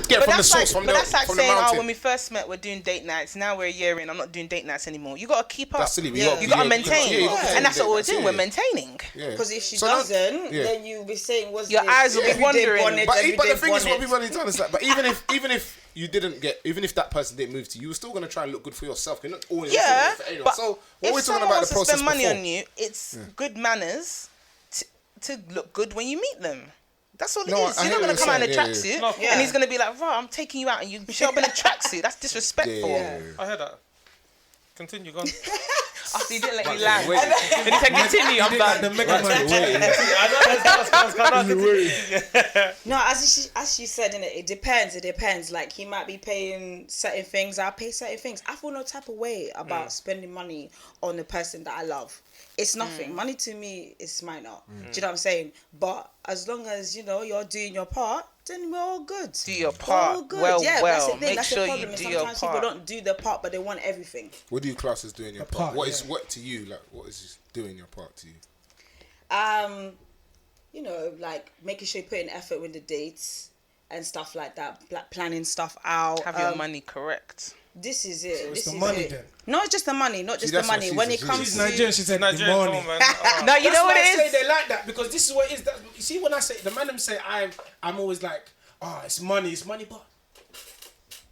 get from the source, from the mountain. But that's like saying, oh, when we first met, we're doing date nights. Now we're a year in, I'm not doing date nights anymore. You got to keep up. That's silly. You got to maintain. And that's what we're doing. We're maintaining. Because if she doesn't, then you'll be saying, your eyes will be wandering. But the thing is, what people need to understand, but even if you didn't get, even if that person didn't move to you, were still going to try and look good for yourself. You're not always looking good for anyone. So what we're talking about the process before. If someone wants to spend money on you, it's good manners to look good when you meet them. That's all it is. You're not going to come out in a tracksuit and he's going to be like, "Bro, I'm taking you out and you show up in a tracksuit." That's disrespectful. I heard that. Continue, go on. After you didn't let me land. And he said, continue, I'm done. No, as she said, it depends. Like, he might be paying certain things, I'll pay certain things. I feel no type of way about spending money on the person that I love. It's nothing. Money to me is minor. Do you know what I'm saying? But as long as, you're doing your part, then we're all good. Do your part. Well, that's the thing. Make that's sure the problem. you do your part. Sometimes people don't do their part, but they want everything. What do you class as doing your part? What to you, like, what is doing your part to you? Like making sure you put in effort with the dates and stuff like that, like planning stuff out. Have your money correct. This is it. So it's the money then. Not just the money, When it comes to Nigerian, she said Nigerian, the money. No, you know what it is. I say they like that because this is what it is. You see, when I say the man them say I'm always like, it's money, but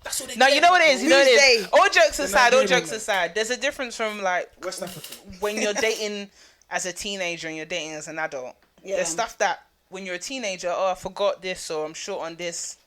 that's what they. No, get. you know what it is. All jokes aside, there's a difference from like West Africa when you're dating as a teenager and you're dating as an adult. Yeah. There's stuff that when you're a teenager, I forgot this or I'm short on this.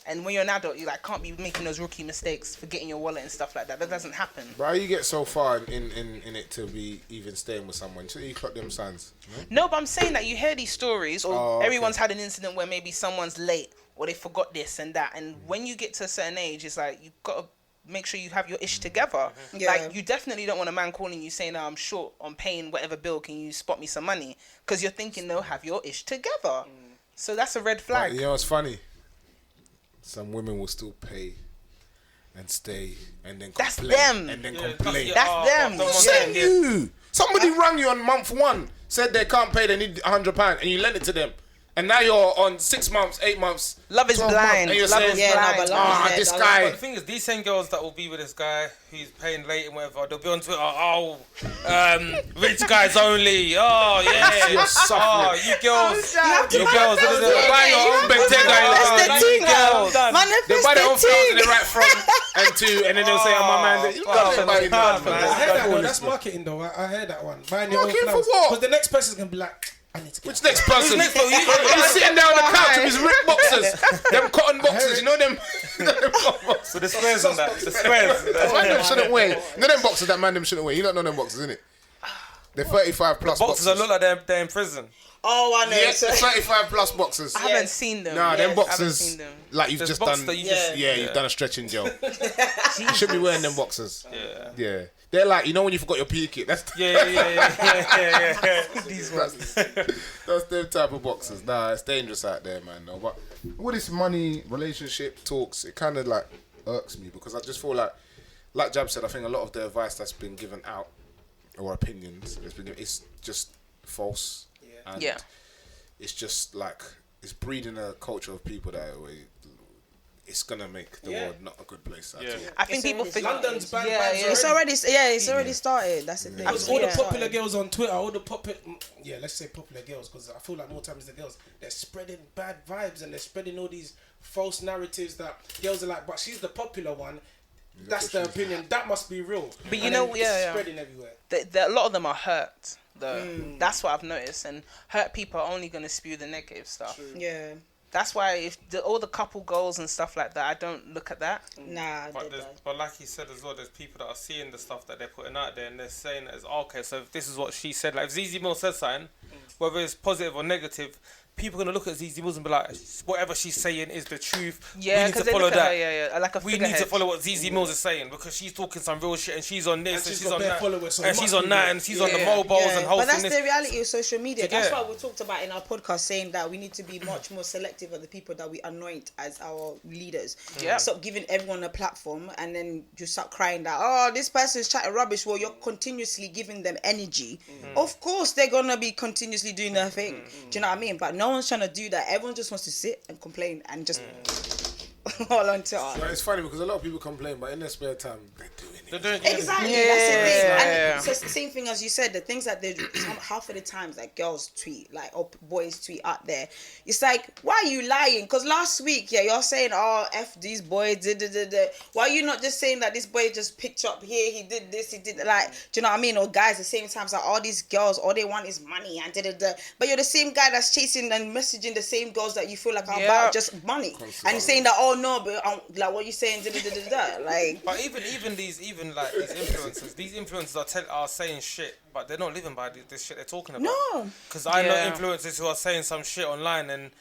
And when you're an adult, you can't be making those rookie mistakes, forgetting your wallet and stuff like that. That doesn't happen. But how you get so far in it to be even staying with someone? So you clock them signs. No, but I'm saying that you hear these stories, or everyone's had an incident where maybe someone's late or they forgot this and that. And when you get to a certain age, it's like you've got to make sure you have your ish together. Yeah. Like, you definitely don't want a man calling you saying, I'm short on paying whatever bill, can you spot me some money? Because you're thinking they'll have your ish together. So that's a red flag. But, it's funny. Some women will still pay and stay and then complain. That's them. And then complain. That's them. Same you. Somebody rang you on month 1, said they can't pay, they need £100, and you lent it to them. And now you're on 6 months, 8 months. Love is blind. And you're love saying, is blind. this guy. But the thing is, these same girls that will be with this guy who's paying late and whatever, they'll be on Twitter, rich guys only. Oh, yeah. You're suffering. You girls. Buy your own Bentayga. You girls. They buy their own flowers and they write from and to, and then they'll say, my man, you can't buy that. I heard that one. That's marketing though. I heard that one. Buying your own Marketing flowers. for what? Because the next person's going to be like, which next person? He's sitting down on the couch with his Rick boxes. Them cotton boxes, you know them? So the squares on that. The squares. Man them shouldn't wear. You know them boxes that man them shouldn't wear. You don't know them boxes, innit? They're 35 plus boxes. Boxes that look like they're in prison. Oh, I know. Yeah, 35 plus boxes. I haven't seen them. Nah, them boxes, like you've just done. You've done a stretching gel. You should be wearing them boxes. Yeah. They're like, when you forgot your PE kit. That's These ones. That's them type of boxes. Nah, it's dangerous out there, man. No, but all this money, relationship talks, it kind of like irks me because I just feel like Jab said, I think a lot of the advice that's been given out or opinions it's just false. And it's just like it's breeding a culture of people that it's gonna make the world not a good place at all. I think people think London's bad. It's already started. That's the thing. All the popular girls on Twitter, let's say popular girls, because I feel like more times the girls, they're spreading bad vibes and they're spreading all these false narratives that girls are like, but she's the popular one. That's the opinion. That must be real. But it's spreading everywhere. A lot of them are hurt. That's what I've noticed, and hurt people are only gonna spew the negative stuff. True. Yeah. That's why if all the couple goals and stuff like that, I don't look at that. Nah. But like he said as well, there's people that are seeing the stuff that they're putting out there and they're saying that it's okay. So if this is what she said, like if Yezzi Mills says something, whether it's positive or negative, people are going to look at Yezzi Mills and be like, whatever she's saying is the truth. Yeah, we need to follow that. Like we need to follow what Yezzi Mills is saying because she's talking some real shit and she's on this and she's on that. And she's on that and she's on the mobiles and hosting this. But that's the reality of social media. That's why we talked about in our podcast saying that we need to be much more selective of the people that we anoint as our leaders. Yeah. Stop giving everyone a platform and then you start crying that, this person's chatting rubbish. Well, you're continuously giving them energy. Of course, they're going to be continuously doing their thing. Do you know what I mean? But no one's trying to do that. Everyone just wants to sit and complain and just all on Twitter. But it's funny because a lot of people complain, but in their spare time, they're doing it. Exactly, Yeah. that's the thing. Yeah. And so it's the same thing as you said. The things that they do, half of the times, like girls tweet, like or boys tweet out there. It's like, why are you lying? Because last week, you're saying, oh, F these boys, why are you not just saying that this boy just picked up here, he did this, he did like, do you know what I mean? Or guys, the same times, like all these girls, all they want is money and But you're the same guy that's chasing and messaging the same girls that you feel like are about just money, and saying that, oh no, but like what you saying, like. But even these influencers are saying shit, but they're not living by this shit they're talking about. No. Because I know influencers who are saying some shit online and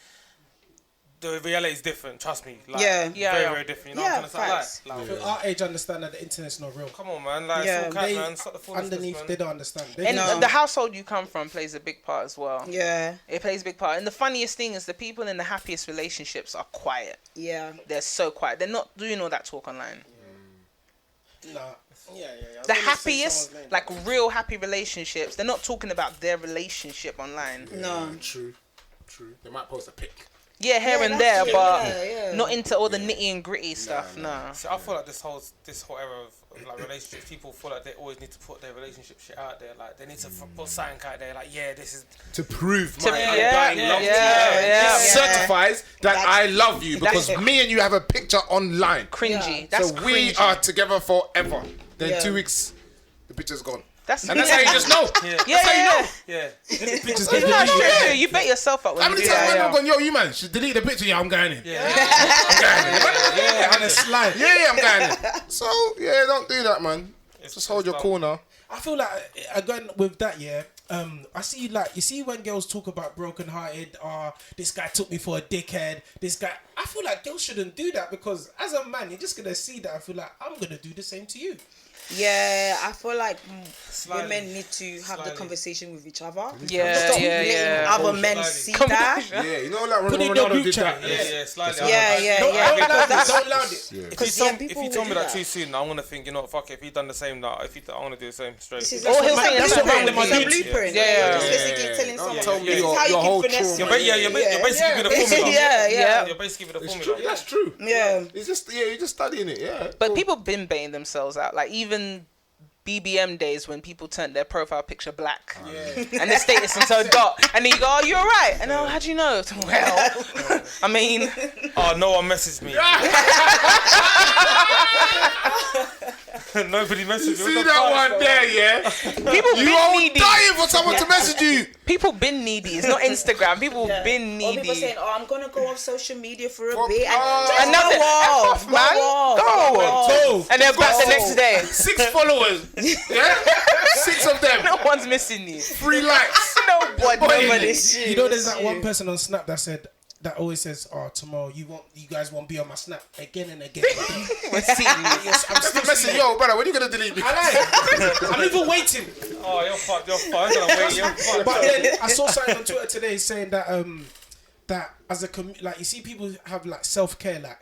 the reality is different. Trust me. Like, very different. You know what I'm trying to say? Like, our age understand that the internet's not real. Come on, man. Like, it's all cat, man. Stop the foolishness, underneath, man. they don't understand. And the household you come from plays a big part as well. Yeah. It plays a big part. And the funniest thing is the people in the happiest relationships are quiet. Yeah. They're so quiet. They're not doing all that talk online. Nah. Yeah. The happiest, like real happy relationships, they're not talking about their relationship online. No. True. They might post a pic. Yeah, here and there, but not into all the nitty and gritty stuff. No. See, I feel like this whole era of like relationships, people feel like they always need to put their relationship shit out there. Like they need to put something out there. Like this is To prove To- my yeah, undying love to you. yeah. This certifies that I love you because me and you have a picture online. Cringy. Yeah. That's So we cringy. are together forever. Then Yeah. 2 weeks, the picture's gone. That's And that's how you just know. Yeah. Pictures No, get that's deleted. true. You bet yourself up when How you many do times that. have I gone, yo, you man, should delete the picture? Yeah, I'm going in. And a slide. Yeah, I'm going in. So, yeah, don't do that, man. Just hold your corner. I feel like again with that, I see you see when girls talk about broken-hearted, this guy took me for a dickhead, this guy. I feel like girls shouldn't do that because as a man, you're just gonna see that. I feel like I'm gonna do the same to you. Yeah, I feel like Slightly. women need to have the conversation with each other. Yeah, Stop yeah, letting yeah. other men see that. Yeah, you know, like Put it in the Ronaldo group did chat. that. Slightly. Yeah. Don't loud it. If you told me that too soon, I'm gonna think, you know, fuck it. If he done the same, I wanna do the same straight. This is Oh, he'll say that's that's what what with my happened. blueprint. Yeah. He's basically telling someone tell me this is your how you whole can finesse trauma. me. You're basically giving a formula. Yeah. You're basically giving a It's formula. true. That's true. Yeah. It's just, you're just studying it, yeah. But people been baiting themselves out. Like even BBM days when people turned their profile picture black and their status into a dot, and then you go, "Oh, you're right." And oh, how'd you know? Well, I mean, Oh, no one messaged me. Nobody messaged me. See that one there, yeah? people You been are needy. dying for someone to message you. People been needy. It's not Instagram. People been Or people needy. saying, "Oh, I'm gonna go off social media for a Fuck bit." off. And Another go off, F off, man. Go. And then back the next day. 6 followers. Yeah? 6 of them. No one's missing you. 3 likes. Nobody. You know, there's that one person on Snap that always says, "Oh, tomorrow you guys won't be on my Snap again and again." We're seeing you. Yes, I'm That's the still message. seeing Yo, brother, when you gonna delete me? I'm even waiting. Oh, you're fucked. I'm gonna wait. You're fucked. But then I saw something on Twitter today saying that that as a like you see people have like self-care, like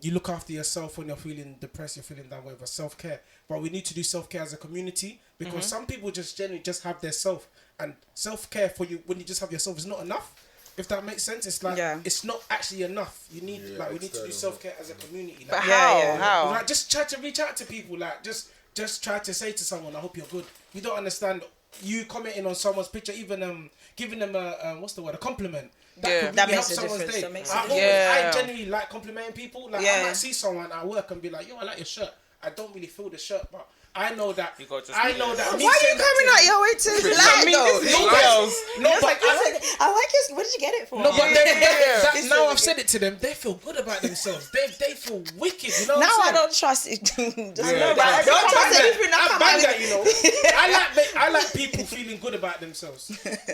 you look after yourself when you're feeling depressed, you're feeling that way, but self-care. But we need to do self-care as a community because some people just generally just have their self, and self-care for you when you just have yourself is not enough. If that makes sense, it's like it's not actually enough. You need we need to do self-care as a community. Like, But how? like just try to reach out to people. Like just try to say to someone, "I hope you're good." You don't understand. You commenting on someone's picture, even giving them a a compliment. That That really makes helps a someone's difference. day. That makes a I genuinely like complimenting people. Like I Yeah. might see someone at work and be like, "Yo, I like your shirt." I don't really feel the shirt, but I know that. You got just- I know that. me Why are you saying that coming to out your way to lie though? No, but I like his. Where did you get it from? No, but now I've said it to them. They feel good about themselves. They feel wicked. You know. Now what I I'm saying? don't trust it. Just No, know but that. Don't trust anything that I come bang out. that, you know. I like people feeling good about themselves.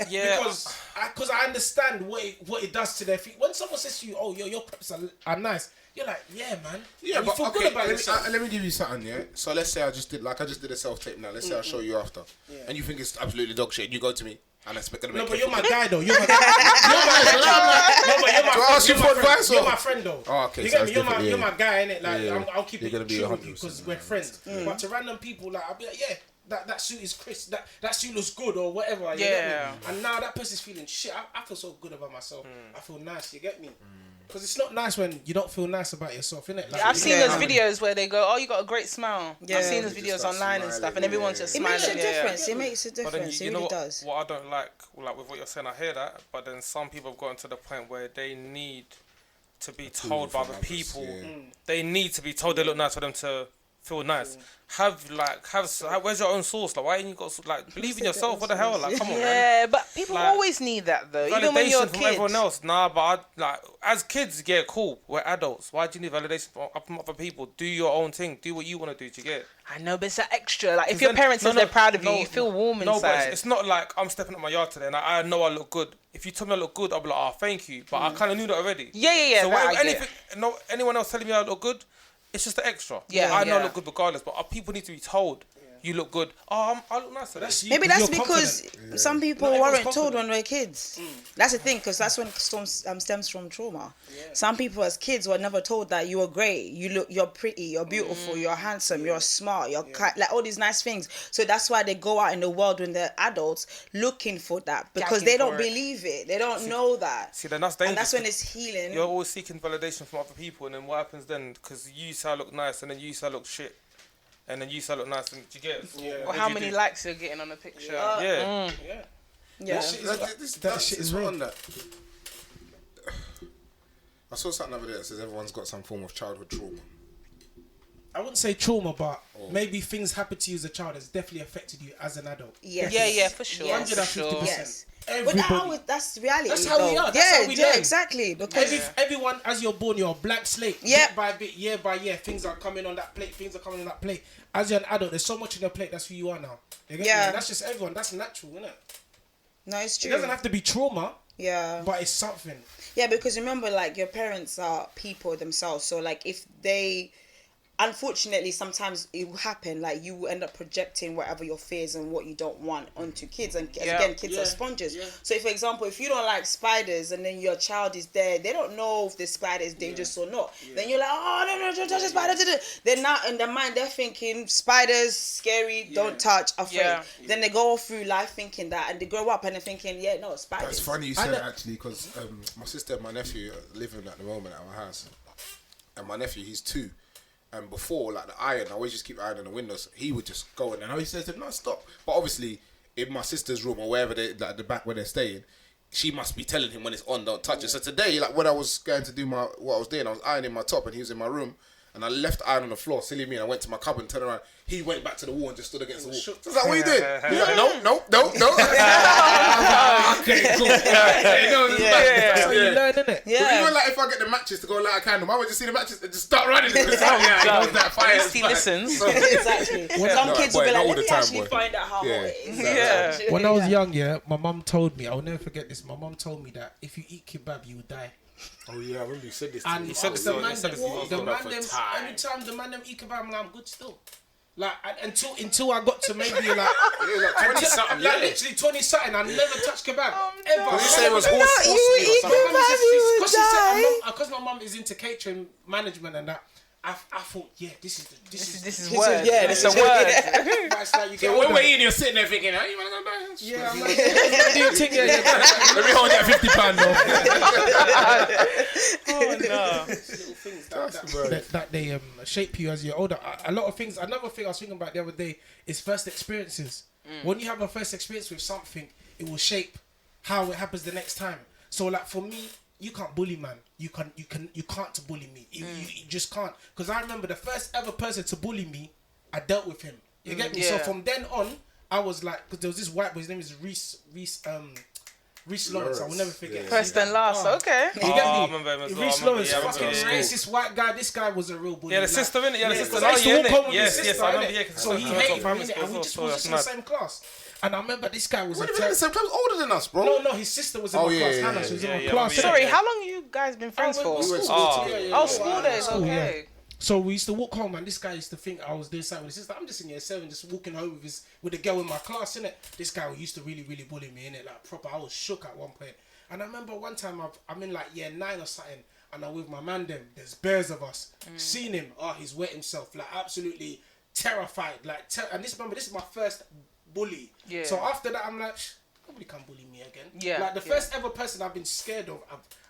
Yeah. Because I understand what it does to their feet. When someone says to you, "Oh, your preps are nice," you're like, "Yeah, man." Yeah, and but you feel good about yourself. let me give you something, yeah? So let's say I just did a self-tape now. Let's say I'll show you after. And you think it's absolutely dog shit. And you go to me and I expect to make No, but it. you're my guy though. You're my guy. You're my Do I ask you for advice, You're or- my friend though. Oh, okay, You so get me? that's different, You're yeah. my guy, innit? Like Yeah. I'll keep You're it gonna be true with you 100%, because we're friends. But to random people, like I'll be like, yeah. That suit is crisp. That suit looks good or whatever. You get me? And now that person's feeling shit. I feel so good about myself. I feel nice. You get me? Because it's not nice when you don't feel nice about yourself, innit? Like, I've seen those videos where they go, "Oh, you got a great smile." Yeah. I've seen those videos online and stuff, and everyone's just It smiling. makes a difference. It makes a But then difference. It really does. what I don't like with what you're saying, I hear that, but then some people have gotten to the point where they need to be told by the people. They need to be told they look nice for them to feel nice. Where's your own source? Like, why ain't you got believe in yourself? What the hell? Like, come on, man. Yeah, but people always need that though. Even when you're a Validation kid. from everyone else. Nah, but as kids, yeah, cool. We're adults. Why do you need validation from other people? Do your own thing. Do what you want to do. Do you get it? I know, but it's that extra. Like, if your parents say they're proud of you, you feel warm inside. No, but it's not like I'm stepping up my yard today and I know I look good. If you tell me I look good, I'll be like, oh, thank you. But I kind of knew that already. Yeah. So anyone else telling me I look good, it's just the extra. Yeah, I know I look good regardless, but people need to be told you look good. Oh, I look nice today. Maybe that's because some people weren't told when we're kids. That's the thing, because that's when it stems from trauma. Some people as kids were never told that you are great, you're pretty, you're beautiful, you're handsome, you're smart, you're like all these nice things. So that's why they go out in the world when they're adults looking for that, because they don't believe it. They don't know that. See, then that's dangerous. And that's when it's healing. You're always seeking validation from other people, and then what happens then? Because you say I look nice, and then you say I look shit. And then you say I look nice, and do you get it? Yeah. Or how many likes you're getting on a picture. Yeah. That shit is wrong. That. I saw something over there that says everyone's got some form of childhood trauma. I wouldn't say trauma, but maybe things happened to you as a child that's definitely affected you as an adult. Yes. Yeah, for sure. 150%. Yes. Everybody. But that's reality. That's how we are. That's how we learn. Exactly. Because Everyone, as you're born, you're a blank slate. Bit by bit, year by year, things are coming on that plate. Things are coming on that plate. As you're an adult, there's so much on your plate. That's who you are now. You get me? That's just everyone. That's natural, isn't it? No, it's true. It doesn't have to be trauma. Yeah. But it's something. Yeah, because remember, like, your parents are people themselves. So, like, if they... Unfortunately, sometimes it will happen. Like, you will end up projecting whatever your fears and what you don't want onto kids. And again, kids are sponges. Yeah. So, for example, if you don't like spiders and then your child is there, they don't know if the spider is dangerous or not. Then you're like, oh, no, don't touch the spider. They're not in their mind. They're thinking spiders, scary, don't touch, afraid. Yeah. Then they go through life thinking that, and they grow up and they're thinking, no, spiders. That's funny you said that, actually, because my sister and my nephew are living at the moment at our house, and my nephew, he's 2. And before, like the iron, I always just keep the iron on the windows. He would just go in, and he says, "No, stop." But obviously, in my sister's room or wherever they, like the back where they're staying, she must be telling him when it's on, don't touch it. So today, like when I was going to do what I was doing, I was ironing my top, and he was in my room, and I left the iron on the floor. Silly me, and I went to my cupboard and turned around. He went back to the wall and just stood against the wall. So I was like, "What are you doing?" He's like, "No." Okay, cool. So you learn, innit? Yeah. Even like if I get the matches to go light a candle, I would just see the matches and just start running. He knows that fire. He listens. Exactly. Some kids will be like, let me actually find out how hot it is. Yeah. When I was young, my mum told me, I'll never forget this. My mum told me that if you eat kebab, you will die. Oh yeah, I remember you said this. And he said the man every time the man them eat kebab, I'm like, I'm good still. Like until I got to maybe like 20 something, like literally 20 something. I never touched kebab ever. You say it was horse meat or something. Because my mum is into catering management and that. I thought, this is word. Yeah, this is a word. But it's like you get when we're eating, you're sitting there thinking, "Oh, you wanna go back?" Yeah, I'm like, do your thing. Let me hold that £50 though. Oh no. Little things that they shape you as you're older. A lot of things. Another thing I was thinking about the other day is first experiences. When you have a first experience with something, it will shape how it happens the next time. So like for me, you can't bully, man. You can't bully me. You just can't. Because I remember the first ever person to bully me, I dealt with him. You get me? So from then on, I was like, because there was this white boy, his name is Reese Lawrence. I will never forget. First and last, okay. You get me? I remember him as well. Reese Lawrence, fucking racist white guy. This guy was a real bully. Yeah, the sister, innit? Yeah, the sister. I used to walk home with his Yes, sister, I remember. innit? So he hated me, innit? And we just was in the same class. And I remember this guy was What do you mean? Sometimes older than us, bro. No, his sister was in my class. Hannah, she was in my class. Sorry, how long you guys been friends for? School days, okay. So we used to walk home, and this guy used to think I was doing something with his sister. I'm just in year 7, just walking home with the girl in my class, innit? This guy used to really, really bully me, innit? Like proper, I was shook at one point. And I remember one time I'm in like year 9 or something, and I'm with my man them. There's bears of us. Seen him, he's wet himself, like absolutely terrified. And this is my first bully. Yeah. So after that, I'm like, nobody can bully me again. Yeah. Like the first ever person I've been scared of,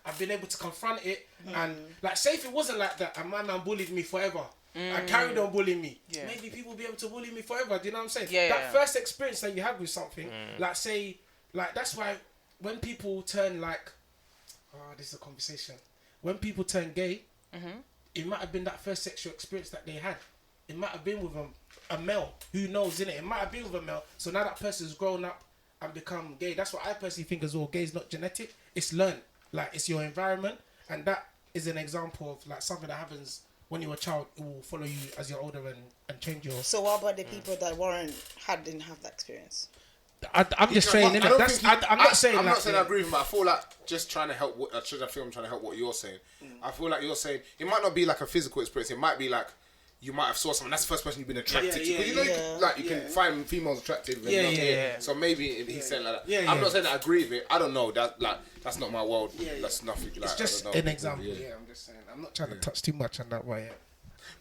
I've been able to confront it, and like say if it wasn't like that, and my man bullied me forever. I carried on bullying me. Yeah. Maybe people will be able to bully me forever. Do you know what I'm saying? Yeah. That first experience that you have with something, like say, like that's why when people turn like, this is a conversation. When people turn gay, it might have been that first sexual experience that they had. It might have been with a male. Who knows, innit? It might have been with a male. So now that person's grown up and become gay. That's what I personally think as well. Gay is not genetic. It's learned. Like, it's your environment. And that is an example of, like, something that happens when you're a child. It will follow you as you're older and change your... So what about the people that didn't have that experience? I'm just saying, innit? I'm not saying I agree with him, but I feel like just trying to help. I'm trying to help what you're saying. I feel like you're saying it might not be like a physical experience. It might be like you might have saw someone. That's the first person you've been attracted to. Because you can find females attractive. So maybe he's saying like that. I'm not saying that I agree with it. I don't know. That's not my world. That's nothing. It's just an example. I'm just saying. I'm not trying to touch too much on that way.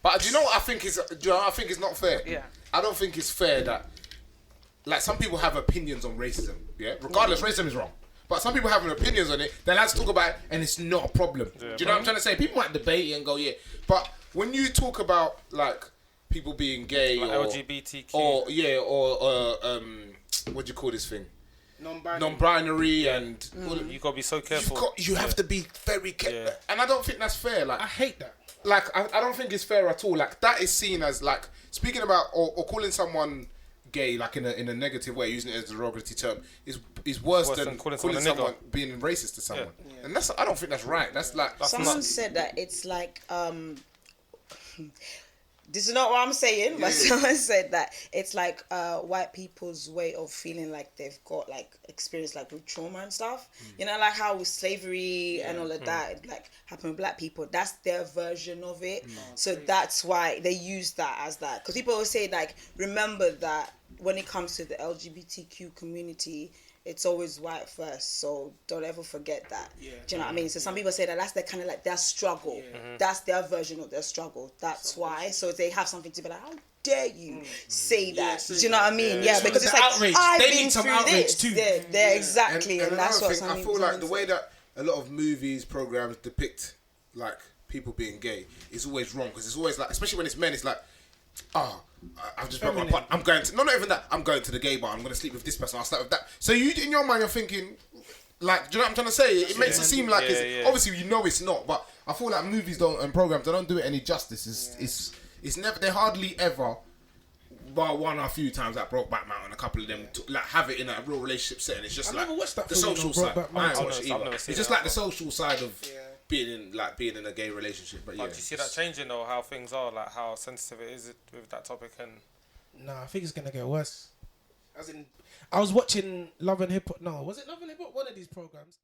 But do you know what I think is? I think it's not fair. Yeah. I don't think it's fair that. Like, some people have opinions on racism, regardless, racism is wrong. But some people have opinions on it, then let's talk about it, and it's not a problem. Do you know what I'm trying to say? People might debate it and go, but when you talk about, like, people being gay, like or LGBTQ, what do you call this thing? Non-binary and you gotta be so careful. You have to be very careful, and I don't think that's fair. Like, I hate that. Like, I don't think it's fair at all. Like, that is seen as, like, speaking about or calling someone gay, like in a negative way, using it as a derogatory term, is worse than calling someone being racist to someone. And I don't think that's right. That's like someone said that it's like this is not what I'm saying, but someone said that it's like white people's way of feeling like they've got like experience like with trauma and stuff. You know, like how with slavery and all of that like happened with black people. That's their version of it. So that's why they use that as that. Because people always say like, remember that when it comes to the LGBTQ community, it's always white first, so don't ever forget that. Do you know what I mean? So some people say that that's their kind of like their struggle. That's their version of their struggle. That's why. So they have something to be like, how dare you say that? Do you know what I mean? Yeah, because it's like outrage. I've they been need some through outrage this. too. They're exactly, and that's what I feel like the way that a lot of movies, programs depict like people being gay is always wrong, because it's always like, especially when it's men, it's like, I've just broke my partner. I'm going to, not even that, I'm going to the gay bar, I'm going to sleep with this person, I'll sleep with that. So you, in your mind, you're thinking, like, do you know what I'm trying to say? It makes it seem like it's, obviously you know it's not, but I feel like movies and programs, they don't do it any justice. It's never, they hardly ever, bar one or a few times that Brokeback Mountain, a couple of them like have it in a real relationship setting. It's just like the social side. I ain't watched it either. It's just like the social side of being in a gay relationship. But yeah, do you see that changing though? How things are, like how sensitive it is with that topic? And I think it's gonna get worse. As in, I was watching Love and Hip Hop. No, was it Love and Hip Hop? One of these programs.